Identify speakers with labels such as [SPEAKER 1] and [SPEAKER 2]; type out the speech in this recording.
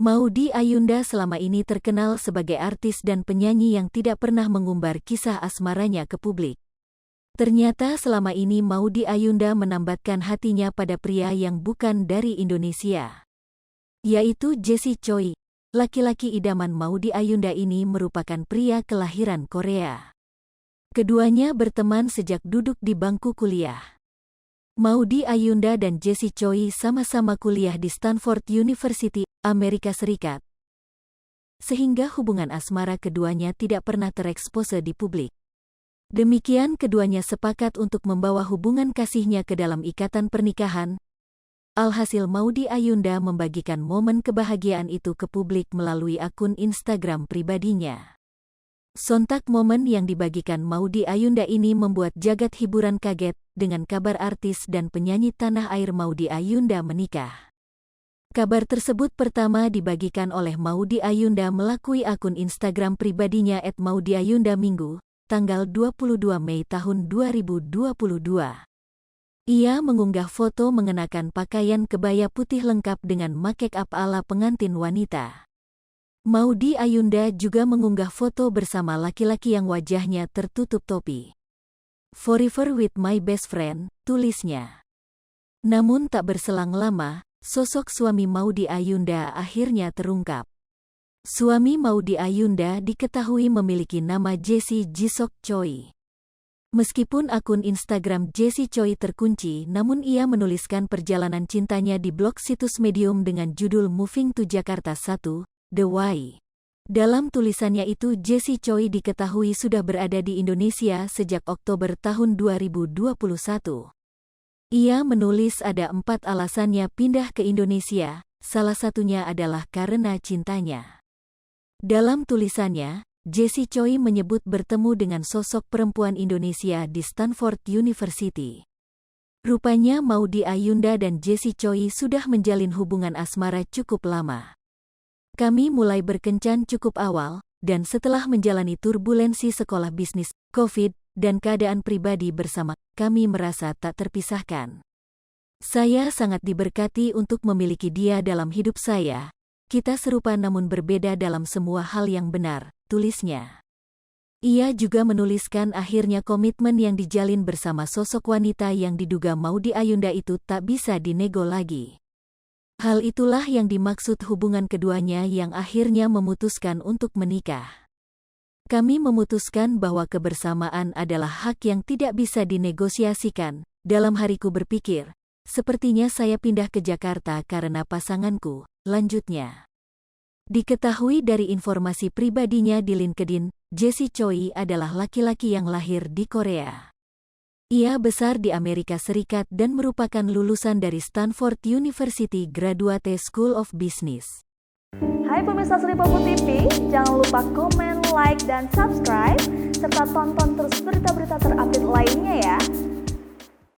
[SPEAKER 1] Maudy Ayunda selama ini terkenal sebagai artis dan penyanyi yang tidak pernah mengumbar kisah asmaranya ke publik. Ternyata selama ini Maudy Ayunda menambatkan hatinya pada pria yang bukan dari Indonesia, yaitu Jesse Choi. Laki-laki idaman Maudy Ayunda ini merupakan pria kelahiran Korea. Keduanya berteman sejak duduk di bangku kuliah. Maudy Ayunda dan Jesse Choi sama-sama kuliah di Stanford University, Amerika Serikat. Sehingga hubungan asmara keduanya tidak pernah terekspose di publik. Demikian keduanya sepakat untuk membawa hubungan kasihnya ke dalam ikatan pernikahan. Alhasil Maudy Ayunda membagikan momen kebahagiaan itu ke publik melalui akun Instagram pribadinya. Sontak momen yang dibagikan Maudy Ayunda ini membuat jagat hiburan kaget dengan kabar artis dan penyanyi tanah air Maudy Ayunda menikah. Kabar tersebut pertama dibagikan oleh Maudy Ayunda melalui akun Instagram pribadinya @maudyayunda Minggu, tanggal 22 Mei tahun 2022. Ia mengunggah foto mengenakan pakaian kebaya putih lengkap dengan make up ala pengantin wanita. Maudy Ayunda juga mengunggah foto bersama laki-laki yang wajahnya tertutup topi. "Forever with my best friend," tulisnya. Namun tak berselang lama, sosok suami Maudy Ayunda akhirnya terungkap. Suami Maudy Ayunda diketahui memiliki nama Jesse Jisok Choi. Meskipun akun Instagram Jesse Choi terkunci, namun ia menuliskan perjalanan cintanya di blog situs Medium dengan judul Moving to Jakarta 1, The Why. Dalam tulisannya itu Jesse Choi diketahui sudah berada di Indonesia sejak Oktober tahun 2021. Ia menulis ada 4 alasannya pindah ke Indonesia, salah satunya adalah karena cintanya. Dalam tulisannya, Jesse Choi menyebut bertemu dengan sosok perempuan Indonesia di Stanford University. Rupanya Maudy Ayunda dan Jesse Choi sudah menjalin hubungan asmara cukup lama. "Kami mulai berkencan cukup awal, dan setelah menjalani turbulensi sekolah bisnis, COVID, dan keadaan pribadi bersama, kami merasa tak terpisahkan. Saya sangat diberkati untuk memiliki dia dalam hidup saya. Kita serupa namun berbeda dalam semua hal yang benar," tulisnya. Ia juga menuliskan akhirnya komitmen yang dijalin bersama sosok wanita yang diduga Maudy Ayunda itu tak bisa dinego lagi. Hal itulah yang dimaksud hubungan keduanya yang akhirnya memutuskan untuk menikah. "Kami memutuskan bahwa kebersamaan adalah hak yang tidak bisa dinegosiasikan. Dalam hariku berpikir, sepertinya saya pindah ke Jakarta karena pasanganku," lanjutnya. Diketahui dari informasi pribadinya di LinkedIn, Jesse Choi adalah laki-laki yang lahir di Korea. Ia besar di Amerika Serikat dan merupakan lulusan dari Stanford University Graduate School of Business.
[SPEAKER 2] Hai pemirsa Sripopo TV, jangan lupa komen, like, dan subscribe, serta tonton terus berita-berita terupdate lainnya ya.